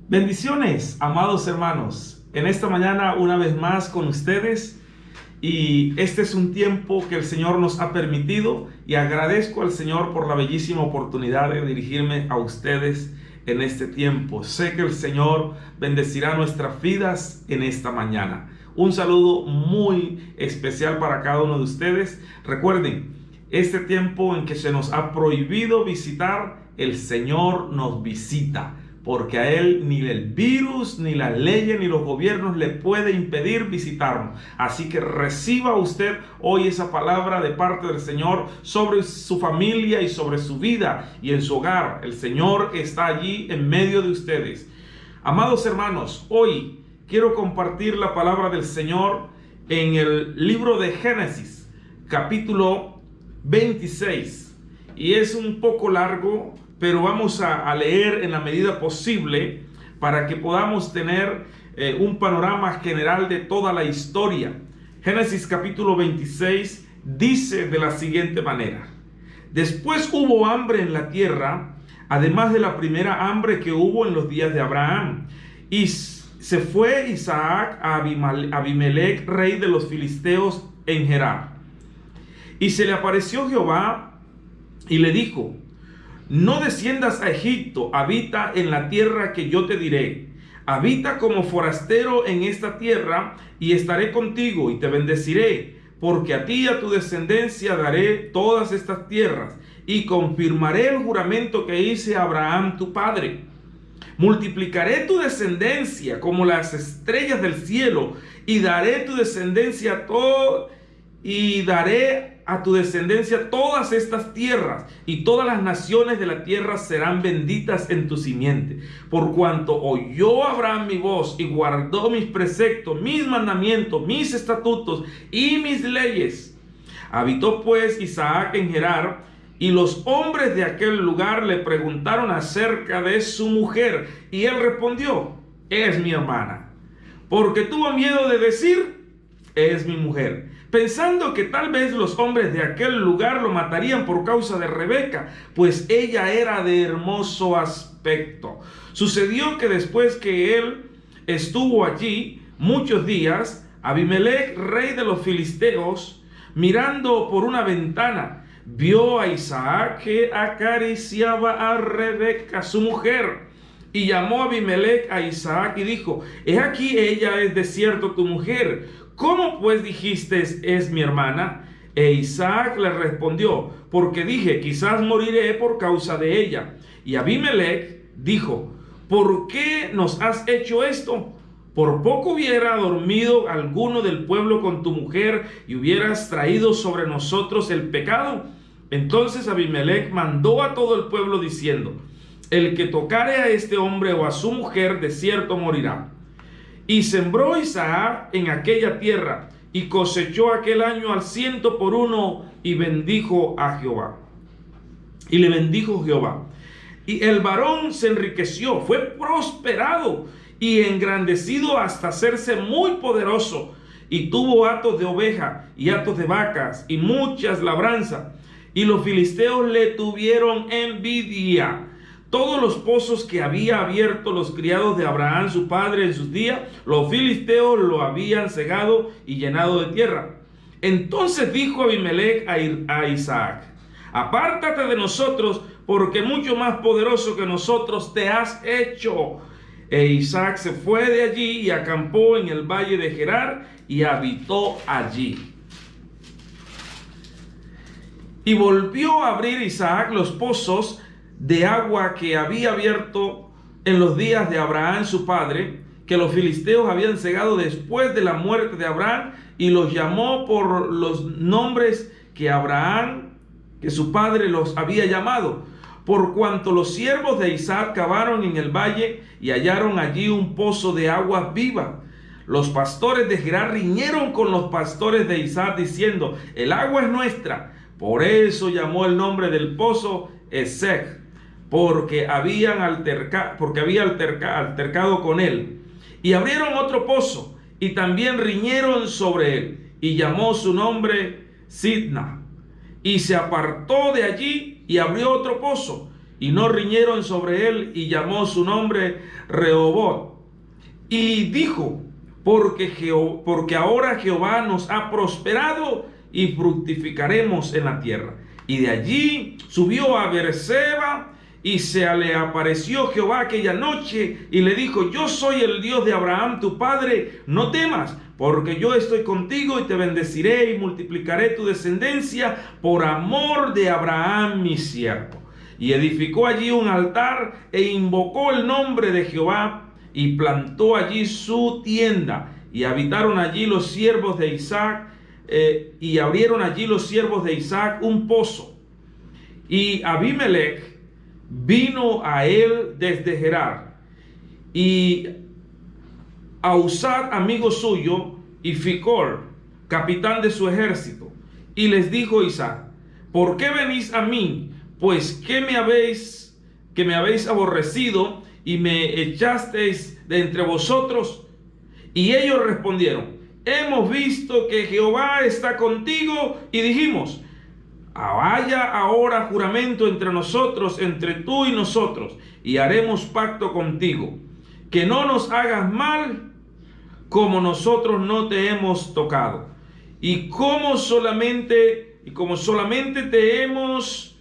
Bendiciones, amados hermanos. En esta mañana una vez más con ustedes, y este es un tiempo que el Señor nos ha permitido, y agradezco al Señor por la bellísima oportunidad de dirigirme a ustedes en este tiempo. Sé que el Señor bendecirá nuestras vidas en esta mañana. Un saludo muy especial para cada uno de ustedes. Recuerden, este tiempo en que se nos ha prohibido visitar, el Señor nos visita, porque a Él ni el virus, ni las leyes, ni los gobiernos le puede impedir visitarnos. Así que reciba usted hoy esa palabra de parte del Señor sobre su familia y sobre su vida y en su hogar. El Señor está allí en medio de ustedes. Amados hermanos, hoy quiero compartir la palabra del Señor en el libro de Génesis, capítulo 26. Y es un poco largo, pero vamos a leer en la medida posible para que podamos tener un panorama general de toda la historia. Génesis capítulo 26 dice de la siguiente manera: Después hubo hambre en la tierra, además de la primera hambre que hubo en los días de Abraham. Y se fue Isaac a Abimelech, rey de los filisteos, en Gerar. Y se le apareció Jehová y le dijo: No desciendas a Egipto, habita en la tierra que yo te diré. Habita como forastero en esta tierra, y estaré contigo y te bendeciré, porque a ti y a tu descendencia daré todas estas tierras, y confirmaré el juramento que hice a Abraham tu padre. Multiplicaré tu descendencia como las estrellas del cielo, y daré a tu descendencia todas estas tierras, y todas las naciones de la tierra serán benditas en tu simiente. Por cuanto oyó Abraham mi voz y guardó mis preceptos, mis mandamientos, mis estatutos y mis leyes. Habitó pues Isaac en Gerar, y los hombres de aquel lugar le preguntaron acerca de su mujer, y él respondió: Es mi hermana. Porque tuvo miedo de decir: Es mi mujer, pensando que tal vez los hombres de aquel lugar lo matarían por causa de Rebeca, pues ella era de hermoso aspecto. Sucedió que después que él estuvo allí muchos días, Abimelech, rey de los filisteos, mirando por una ventana, vio a Isaac que acariciaba a Rebeca, su mujer. Y llamó a Abimelech a Isaac y dijo: He aquí, ella es de cierto tu mujer. ¿Cómo pues dijiste, es mi hermana? E Isaac le respondió: Porque dije, quizás moriré por causa de ella. Y Abimelech dijo: ¿Por qué nos has hecho esto? Por poco hubiera dormido alguno del pueblo con tu mujer, y hubieras traído sobre nosotros el pecado. Entonces Abimelech mandó a todo el pueblo diciendo: El que tocare a este hombre o a su mujer, de cierto morirá. Y sembró Isaac en aquella tierra, y cosechó aquel año al 100 por 1, y bendijo a Jehová. Y le bendijo Jehová. Y el varón se enriqueció, fue prosperado y engrandecido hasta hacerse muy poderoso, y tuvo hatos de oveja y hatos de vacas y muchas labranzas. Y los filisteos le tuvieron envidia. Todos los pozos que había abierto los criados de Abraham su padre en sus días, los filisteos lo habían cegado y llenado de tierra. Entonces dijo Abimelech a Isaac: Apártate de nosotros, porque mucho más poderoso que nosotros te has hecho. E Isaac se fue de allí y acampó en el valle de Gerar y habitó allí. Y volvió a abrir Isaac los pozos de agua que había abierto en los días de Abraham su padre, que los filisteos habían cegado después de la muerte de Abraham, y los llamó por los nombres que su padre los había llamado. Por cuanto los siervos de Isaac cavaron en el valle y hallaron allí un pozo de agua viva. Los pastores de Gerar riñeron con los pastores de Isaac diciendo: El agua es nuestra. Por eso llamó el nombre del pozo Esek, porque había altercado con él. Y abrieron otro pozo, y también riñeron sobre él, y llamó su nombre Sidna. Y se apartó de allí y abrió otro pozo, y no riñeron sobre él, y llamó su nombre Rehobot. Y dijo: porque ahora Jehová nos ha prosperado y fructificaremos en la tierra. Y de allí subió a Beerseba, y se le apareció Jehová aquella noche y le dijo: yo soy el Dios de Abraham tu padre, no temas, porque yo estoy contigo y te bendeciré y multiplicaré tu descendencia por amor de Abraham mi siervo. Y edificó allí un altar e invocó el nombre de Jehová, y plantó allí su tienda, y habitaron allí los siervos de Isaac, y abrieron allí los siervos de Isaac un pozo. Y Abimelech vino a él desde Gerar, y Ahuzat, amigo suyo, y Ficol, capitán de su ejército. Y les dijo Isaac: ¿por qué venís a mí? Pues que me habéis aborrecido y me echasteis de entre vosotros. Y ellos respondieron: hemos visto que Jehová está contigo, y dijimos: haya ahora juramento entre nosotros, entre tú y nosotros, y haremos pacto contigo, que no nos hagas mal, como nosotros no te hemos tocado. Y como solamente te hemos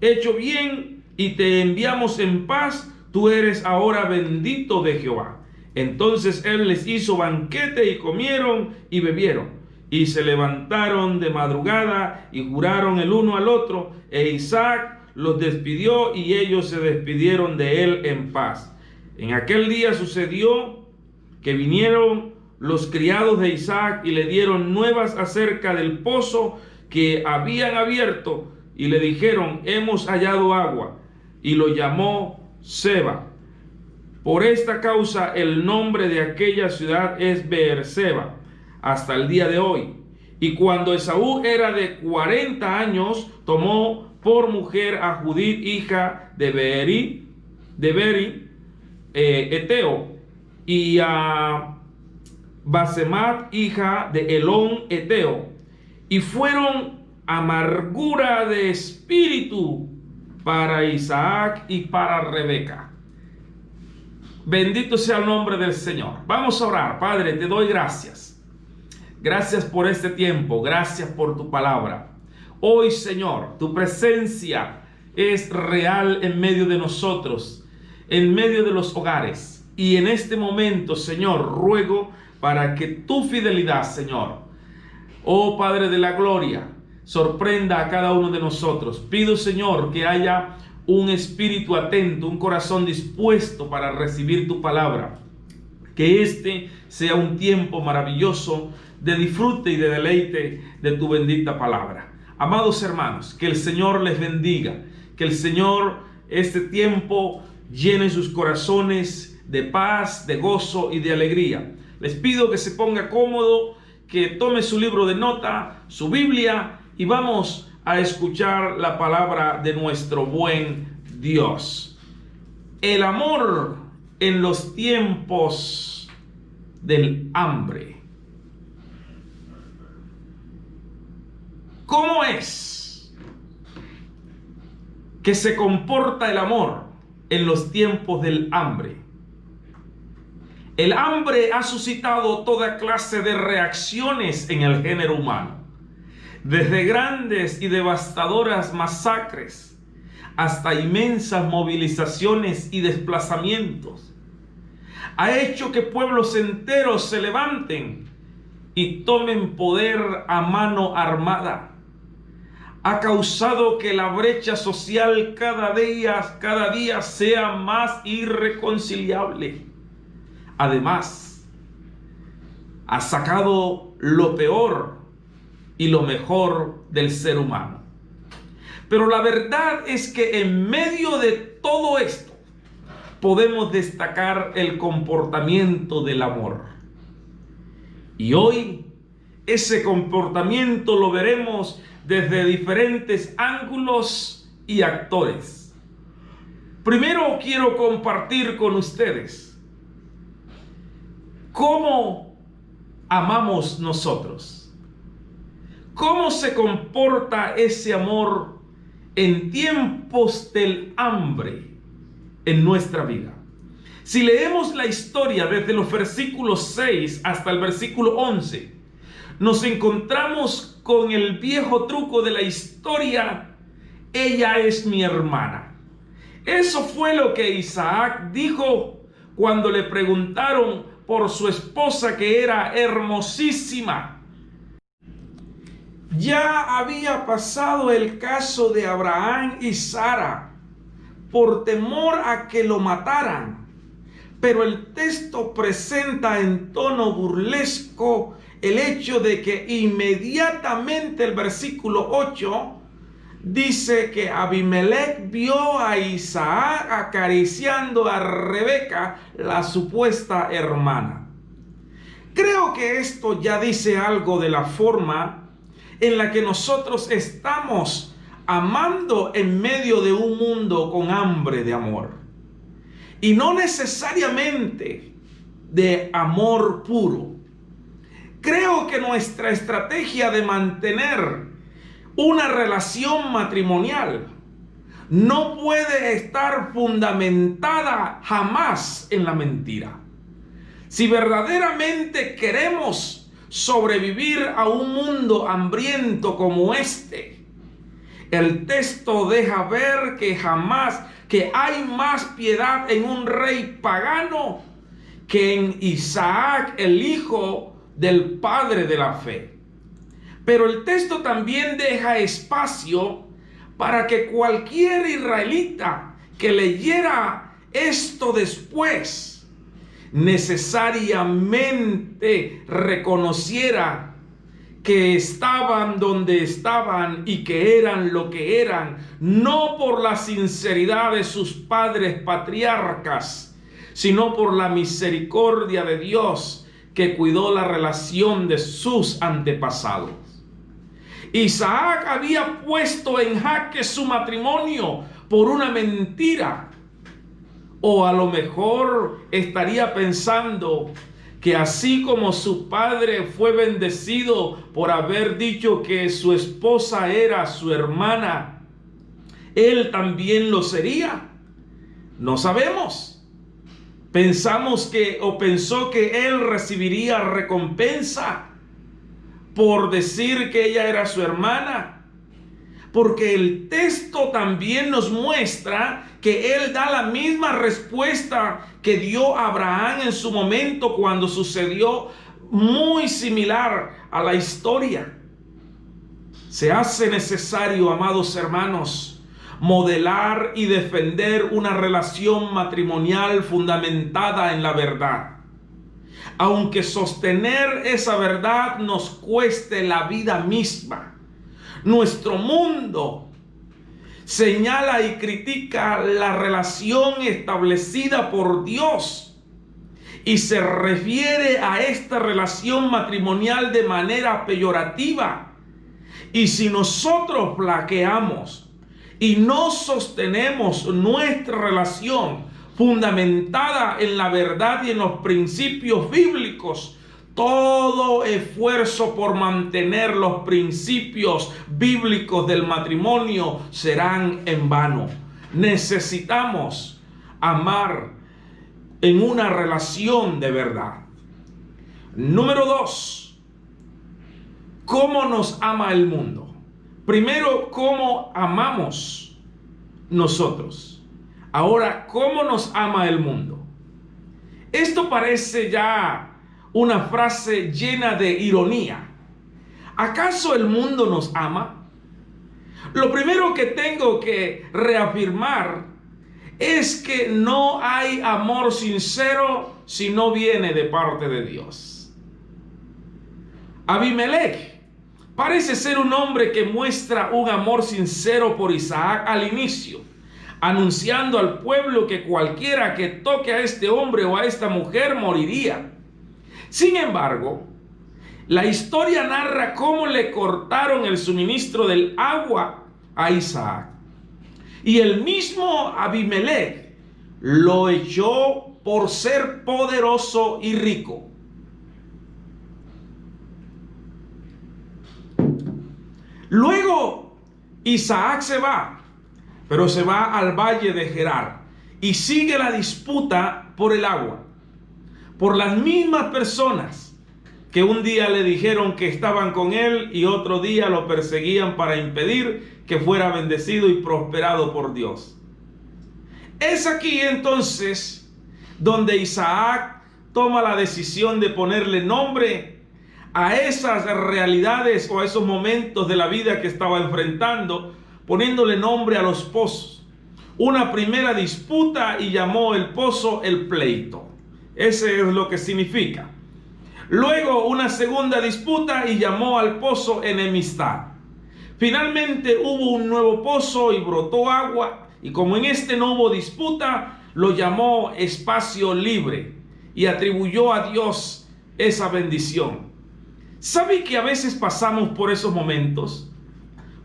hecho bien y te enviamos en paz, tú eres ahora bendito de Jehová. Entonces él les hizo banquete, y comieron y bebieron, y se levantaron de madrugada y juraron el uno al otro, e Isaac los despidió y ellos se despidieron de él en paz. En aquel día sucedió que vinieron los criados de Isaac y le dieron nuevas acerca del pozo que habían abierto, y le dijeron: hemos hallado agua. Y lo llamó Seba. Por esta causa el nombre de aquella ciudad es Beerseba hasta el día de hoy. Y cuando Esaú era de 40 años, tomó por mujer a Judith, hija de Beri, Eteo, y a Basemat, hija de Elón, Eteo, y fueron amargura de espíritu para Isaac y para Rebeca. Bendito sea el nombre del Señor. Vamos a orar. Padre, te doy gracias. Gracias por este tiempo. Gracias por tu palabra. Hoy, Señor, tu presencia es real en medio de nosotros, en medio de los hogares. Y en este momento, Señor, ruego para que tu fidelidad, Señor, oh Padre de la gloria, sorprenda a cada uno de nosotros. Pido, Señor, que haya un espíritu atento, un corazón dispuesto para recibir tu palabra. Que este sea un tiempo maravilloso de disfrute y de deleite de tu bendita palabra. Amados hermanos, que el Señor les bendiga, que el Señor este tiempo llene sus corazones de paz, de gozo y de alegría. Les pido que se ponga cómodo, que tome su libro de nota, su Biblia, y vamos a escuchar la palabra de nuestro buen Dios. El amor en los tiempos del hambre. ¿Cómo es que se comporta el amor en los tiempos del hambre? El hambre ha suscitado toda clase de reacciones en el género humano, desde grandes y devastadoras masacres hasta inmensas movilizaciones y desplazamientos. Ha hecho que pueblos enteros se levanten y tomen poder a mano armada. Ha causado que la brecha social cada día sea más irreconciliable. Además, ha sacado lo peor y lo mejor del ser humano. Pero la verdad es que en medio de todo esto podemos destacar el comportamiento del amor. Y hoy ese comportamiento lo veremos desde diferentes ángulos y actores. Primero quiero compartir con ustedes cómo amamos nosotros. ¿Cómo se comporta ese amor en tiempos del hambre en nuestra vida. Si leemos la historia desde los versículos 6 hasta el versículo 11, nos encontramos con el viejo truco de la historia: ella es mi hermana. Eso fue lo que Isaac dijo cuando le preguntaron por su esposa, que era hermosísima. Ya había pasado el caso de Abraham y Sara por temor a que lo mataran, pero el texto presenta en tono burlesco el hecho de que inmediatamente el versículo 8 dice que Abimelech vio a Isaac acariciando a Rebeca, la supuesta hermana. Creo que esto ya dice algo de la forma en la que nosotros estamos amando en medio de un mundo con hambre de amor. Y no necesariamente de amor puro. Creo que nuestra estrategia de mantener una relación matrimonial no puede estar fundamentada jamás en la mentira. Si verdaderamente queremos sobrevivir a un mundo hambriento como este, el texto deja ver que hay más piedad en un rey pagano que en Isaac, el hijo del padre de la fe. Pero el texto también deja espacio para que cualquier israelita que leyera esto después necesariamente reconociera que estaban donde estaban y que eran lo que eran, no por la sinceridad de sus padres patriarcas, sino por la misericordia de Dios que cuidó la relación de sus antepasados. Isaac había puesto en jaque su matrimonio por una mentira. O a lo mejor estaría pensando que así como su padre fue bendecido por haber dicho que su esposa era su hermana, él también lo sería. No sabemos. Pensó que él recibiría recompensa por decir que ella era su hermana. Porque el texto también nos muestra que él da la misma respuesta que dio Abraham en su momento cuando sucedió muy similar a la historia. Se hace necesario, amados hermanos, modelar y defender una relación matrimonial fundamentada en la verdad. Aunque sostener esa verdad nos cueste la vida misma. Nuestro mundo señala y critica la relación establecida por Dios y se refiere a esta relación matrimonial de manera peyorativa. Y si nosotros flaqueamos y no sostenemos nuestra relación fundamentada en la verdad y en los principios bíblicos, todo esfuerzo por mantener los principios bíblicos del matrimonio serán en vano. Necesitamos amar en una relación de verdad. Número 2. ¿Cómo nos ama el mundo? Primero, ¿cómo amamos nosotros? Ahora, ¿cómo nos ama el mundo? Esto parece ya una frase llena de ironía. ¿Acaso el mundo nos ama? Lo primero que tengo que reafirmar es que no hay amor sincero si no viene de parte de Dios. Abimelech parece ser un hombre que muestra un amor sincero por Isaac al inicio, anunciando al pueblo que cualquiera que toque a este hombre o a esta mujer moriría. Sin embargo, la historia narra cómo le cortaron el suministro del agua a Isaac. Y el mismo Abimelech lo echó por ser poderoso y rico. Luego Isaac se va pero se va al valle de Gerar y sigue la disputa por el agua, por las mismas personas que un día le dijeron que estaban con él y otro día lo perseguían para impedir que fuera bendecido y prosperado por Dios. Es aquí entonces donde Isaac toma la decisión de ponerle nombre a esas realidades o a esos momentos de la vida que estaba enfrentando, poniéndole nombre a los pozos. Una primera disputa y llamó el pozo el pleito. Ese es lo que significa. Luego una segunda disputa y llamó al pozo enemistad. Finalmente hubo un nuevo pozo y brotó agua, y como en este no hubo disputa, lo llamó espacio libre y atribuyó a Dios esa bendición. ¿Sabe que a veces pasamos por esos momentos?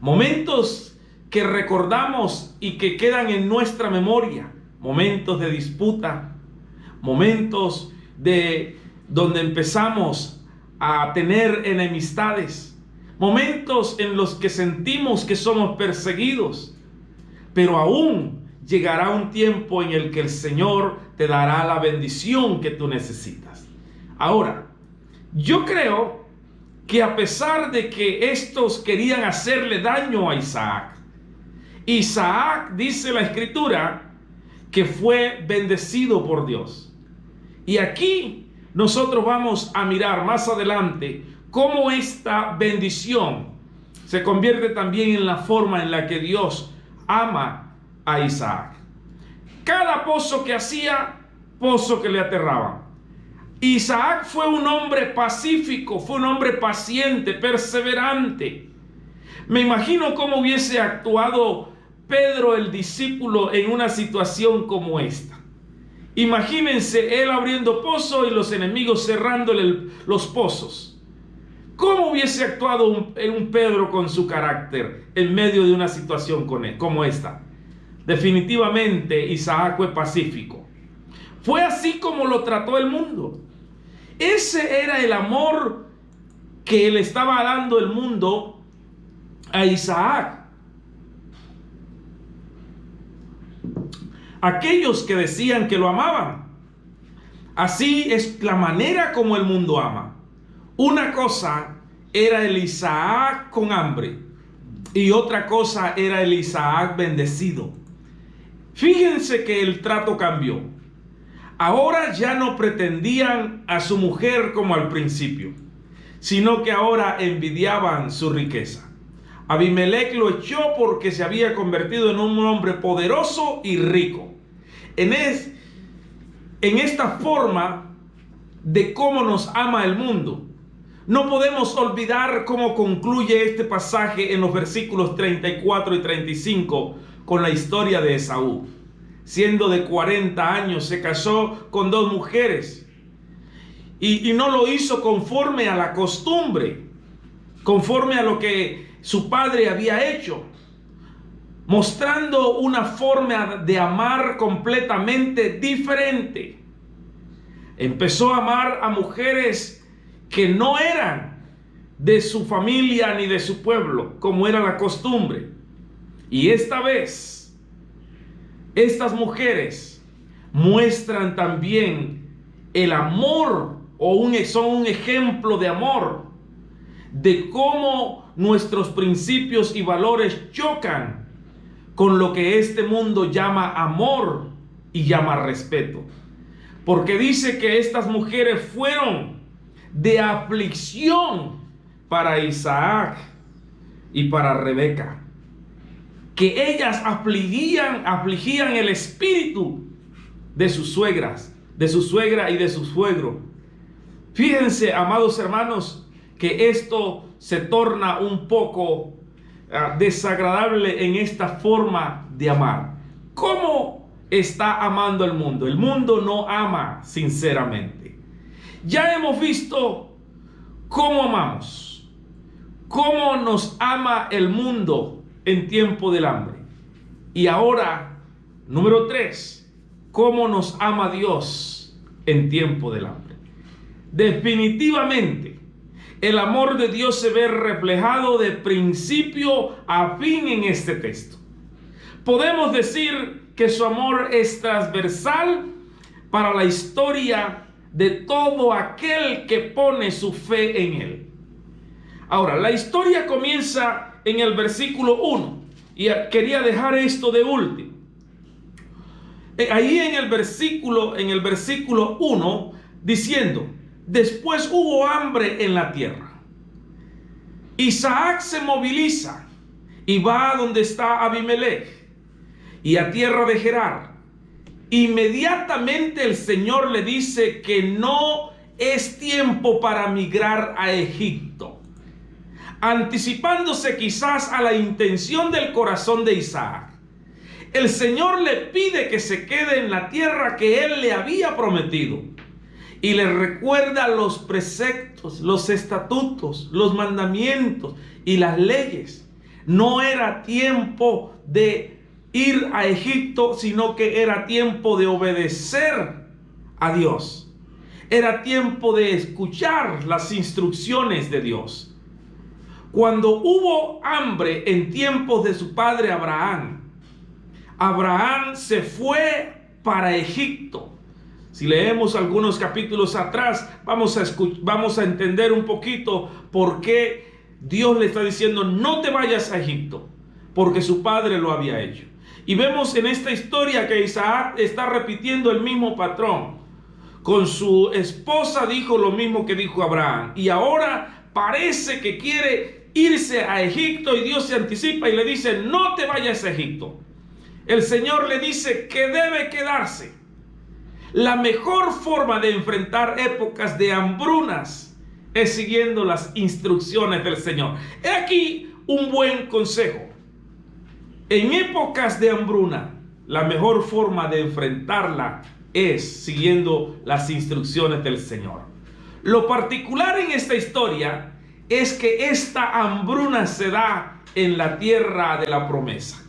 Momentos que recordamos y que quedan en nuestra memoria. Momentos de disputa, momentos donde empezamos a tener enemistades, momentos en los que sentimos que somos perseguidos, pero aún llegará un tiempo en el que el Señor te dará la bendición que tú necesitas. Ahora, yo creo que a pesar de que estos querían hacerle daño a Isaac, Isaac, dice la Escritura, que fue bendecido por Dios. Y aquí nosotros vamos a mirar más adelante cómo esta bendición se convierte también en la forma en la que Dios ama a Isaac. Cada pozo que hacía, pozo que le aterraba. Isaac fue un hombre pacífico, fue un hombre paciente, perseverante. Me imagino cómo hubiese actuado Pedro, el discípulo, en una situación como esta. Imagínense él abriendo pozo y los enemigos cerrándole los pozos. ¿Cómo hubiese actuado un Pedro con su carácter en medio de una situación como esta? Definitivamente Isaac fue pacífico. Fue así como lo trató el mundo. Ese era el amor que le estaba dando el mundo a Isaac. Aquellos que decían que lo amaban. Así es la manera como el mundo ama. Una cosa era el Isaac con hambre y otra cosa era el Isaac bendecido. Fíjense que el trato cambió. Ahora ya no pretendían a su mujer como al principio, sino que ahora envidiaban su riqueza. Abimelech lo echó porque se había convertido en un hombre poderoso y rico. En esta forma de cómo nos ama el mundo, no podemos olvidar cómo concluye este pasaje en los versículos 34 y 35 con la historia de Esaú. Siendo de 40 años, se casó con 2 mujeres y no lo hizo conforme a la costumbre, conforme a lo que su padre había hecho, mostrando una forma de amar completamente diferente. Empezó a amar a mujeres que no eran de su familia ni de su pueblo, como era la costumbre. Y esta vez, estas mujeres muestran también el amor, son un ejemplo de amor, de cómo nuestros principios y valores chocan con lo que este mundo llama amor y llama respeto. Porque dice que estas mujeres fueron de aflicción para Isaac y para Rebeca. Que ellas afligían el espíritu de sus suegras, de su suegra y de su suegro. Fíjense, amados hermanos, que esto se torna un poco desagradable en esta forma de amar. ¿Cómo está amando el mundo? El mundo no ama sinceramente. Ya hemos visto cómo amamos, cómo nos ama el mundo en tiempo del hambre. Y ahora, número 3, cómo nos ama Dios en tiempo del hambre. Definitivamente, el amor de Dios se ve reflejado de principio a fin en este texto. Podemos decir que su amor es transversal para la historia de todo aquel que pone su fe en Él. Ahora, la historia comienza en el versículo 1 y quería dejar esto de último. Ahí en el versículo 1 diciendo: después hubo hambre en la tierra. Isaac se moviliza y va a donde está Abimelech y a tierra de Gerar. Inmediatamente el Señor le dice que no es tiempo para migrar a Egipto, anticipándose quizás a la intención del corazón de Isaac. El Señor le pide que se quede en la tierra que Él le había prometido y le recuerda los preceptos, los estatutos, los mandamientos y las leyes. No era tiempo de ir a Egipto, sino que era tiempo de obedecer a Dios. Era tiempo de escuchar las instrucciones de Dios. Cuando hubo hambre en tiempos de su padre Abraham, Abraham se fue para Egipto. Si leemos algunos capítulos atrás, vamos a entender un poquito por qué Dios le está diciendo: no te vayas a Egipto, porque su padre lo había hecho. Y vemos en esta historia que Isaac está repitiendo el mismo patrón. Con su esposa dijo lo mismo que dijo Abraham, y ahora parece que quiere irse a Egipto, y Dios se anticipa y le dice: no te vayas a Egipto. El Señor le dice que debe quedarse. La mejor forma de enfrentar épocas de hambrunas es siguiendo las instrucciones del Señor. He aquí un buen consejo. En épocas de hambruna, la mejor forma de enfrentarla es siguiendo las instrucciones del Señor. Lo particular en esta historia es que esta hambruna se da en la tierra de la promesa.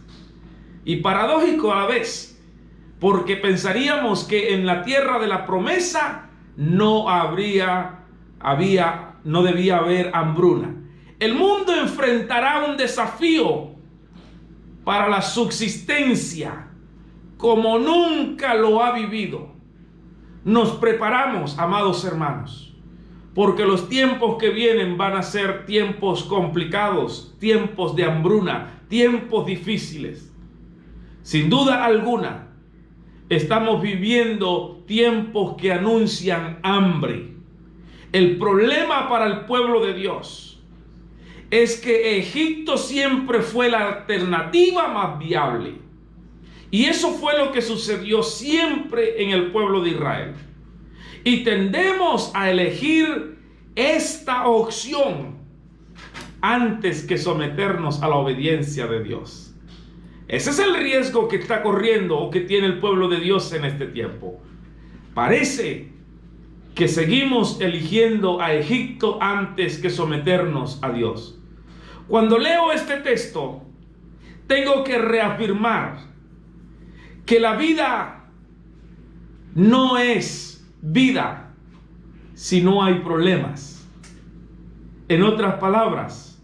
Y paradójico a la vez, porque pensaríamos que en la tierra de la promesa no debía haber hambruna. El mundo enfrentará un desafío para la subsistencia como nunca lo ha vivido. Nos preparamos, amados hermanos, porque los tiempos que vienen van a ser tiempos complicados, tiempos de hambruna, tiempos difíciles. Sin duda alguna, estamos viviendo tiempos que anuncian hambre. El problema para el pueblo de Dios es que Egipto siempre fue la alternativa más viable. Y eso fue lo que sucedió siempre en el pueblo de Israel. Y tendemos a elegir esta opción antes que someternos a la obediencia de Dios. Ese es el riesgo que está corriendo o que tiene el pueblo de Dios en este tiempo. Parece que seguimos eligiendo a Egipto antes que someternos a Dios. Cuando leo este texto, tengo que reafirmar que la vida no es vida si no hay problemas. En otras palabras,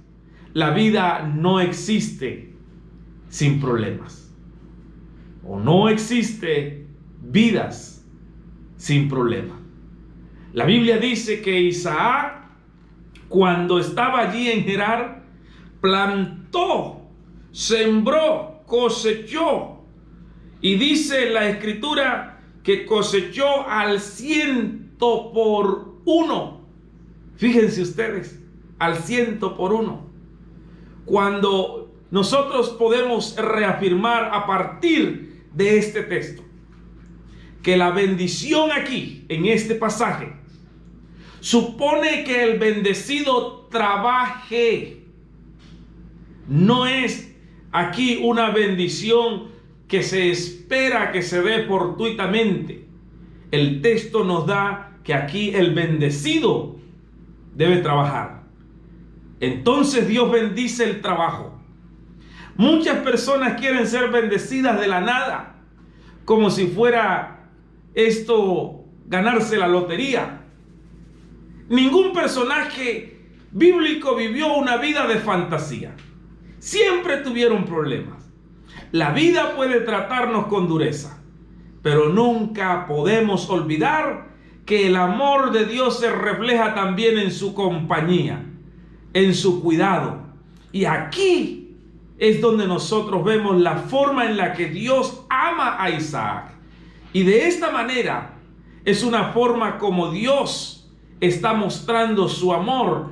la vida no existe sin problemas. O no existe vidas sin problemas. La Biblia dice que Isaac, cuando estaba allí en Gerar, plantó, sembró, cosechó. Y dice la Escritura que cosechó al 100%. Fíjense ustedes, al 100%. Cuando nosotros podemos reafirmar a partir de este texto que la bendición aquí, en este pasaje, supone que el bendecido trabaje. No es aquí una bendición que se espera que se dé fortuitamente. El texto nos da que aquí el bendecido debe trabajar. Entonces Dios bendice el trabajo. Muchas personas quieren ser bendecidas de la nada, como si fuera esto ganarse la lotería. Ningún personaje bíblico vivió una vida de fantasía. Siempre tuvieron problemas. La vida puede tratarnos con dureza, pero nunca podemos olvidar que el amor de Dios se refleja también en su compañía, en su cuidado. Y aquí es donde nosotros vemos la forma en la que Dios ama a Isaac. Y de esta manera es una forma como Dios está mostrando su amor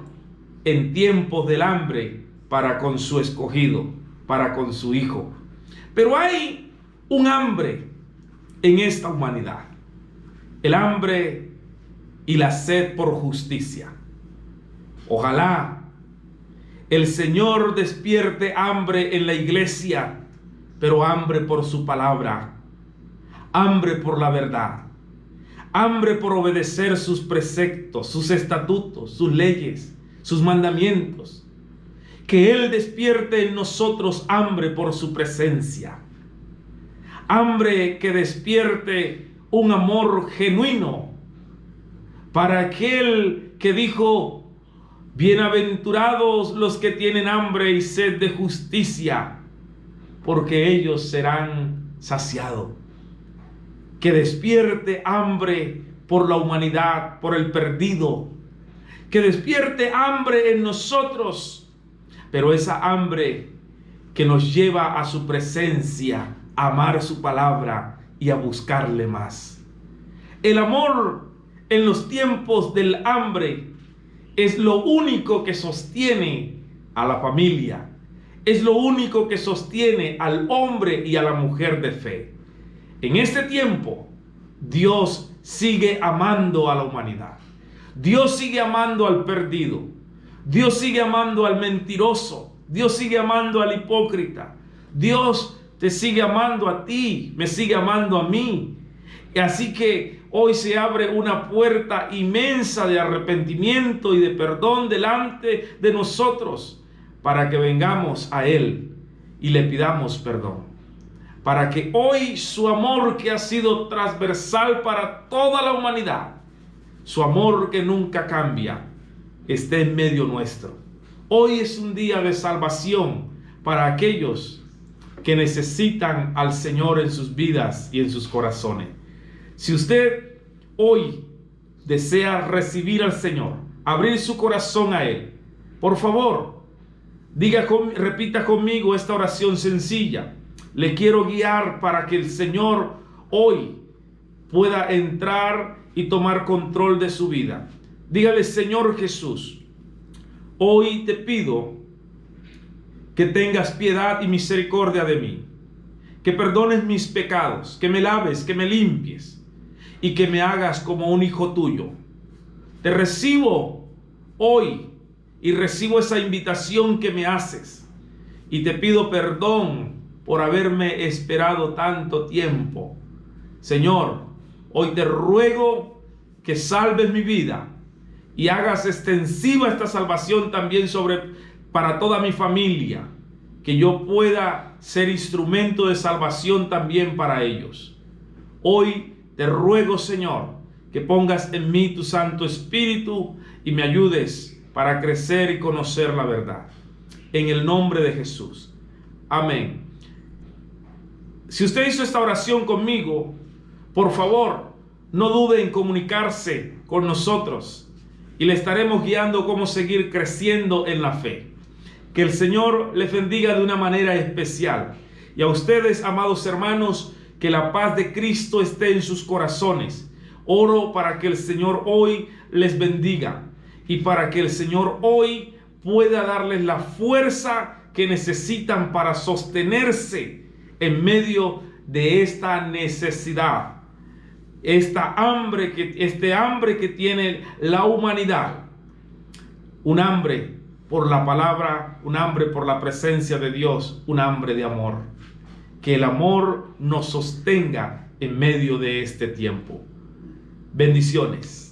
en tiempos del hambre para con su escogido, para con su hijo. Pero hay un hambre en esta humanidad, el hambre y la sed por justicia. Ojalá el Señor despierte hambre en la iglesia, pero hambre por su palabra, hambre por la verdad, hambre por obedecer sus preceptos, sus estatutos, sus leyes, sus mandamientos. Que Él despierte en nosotros hambre por su presencia, hambre que despierte un amor genuino para aquel que dijo: bienaventurados los que tienen hambre y sed de justicia, porque ellos serán saciados. Que despierte hambre por la humanidad, por el perdido. Que despierte hambre en nosotros, pero esa hambre que nos lleva a su presencia, a amar su palabra y a buscarle más. El amor en los tiempos del hambre es lo único que sostiene a la familia, es lo único que sostiene al hombre y a la mujer de fe. En este tiempo, Dios sigue amando a la humanidad. Dios sigue amando al perdido. Dios sigue amando al mentiroso. Dios sigue amando al hipócrita. Dios te sigue amando a ti, me sigue amando a mí. Y así que hoy se abre una puerta inmensa de arrepentimiento y de perdón delante de nosotros, para que vengamos a Él y le pidamos perdón. Para que hoy su amor, que ha sido transversal para toda la humanidad, su amor que nunca cambia, esté en medio nuestro. Hoy es un día de salvación para aquellos que necesitan al Señor en sus vidas y en sus corazones. Si usted hoy desea recibir al Señor, abrir su corazón a Él, por favor, repita conmigo esta oración sencilla. Le quiero guiar para que el Señor hoy pueda entrar y tomar control de su vida. Dígale: Señor Jesús, hoy te pido que tengas piedad y misericordia de mí, que perdones mis pecados, que me laves, que me limpies y que me hagas como un hijo tuyo. Te recibo hoy y recibo esa invitación que me haces, y te pido perdón por haberme esperado tanto tiempo. Señor, hoy te ruego que salves mi vida y hagas extensiva esta salvación también para toda mi familia, que yo pueda ser instrumento de salvación también para ellos. Hoy te ruego, Señor, que pongas en mí tu Santo Espíritu y me ayudes para crecer y conocer la verdad. En el nombre de Jesús. Amén. Si usted hizo esta oración conmigo, por favor, no dude en comunicarse con nosotros y le estaremos guiando cómo seguir creciendo en la fe. Que el Señor les bendiga de una manera especial. Y a ustedes, amados hermanos, que la paz de Cristo esté en sus corazones. Oro para que el Señor hoy les bendiga y para que el Señor hoy pueda darles la fuerza que necesitan para sostenerse en medio de esta necesidad, este hambre que tiene la humanidad. Un hambre por la palabra, un hambre por la presencia de Dios, un hambre de amor. Que el amor nos sostenga en medio de este tiempo. Bendiciones.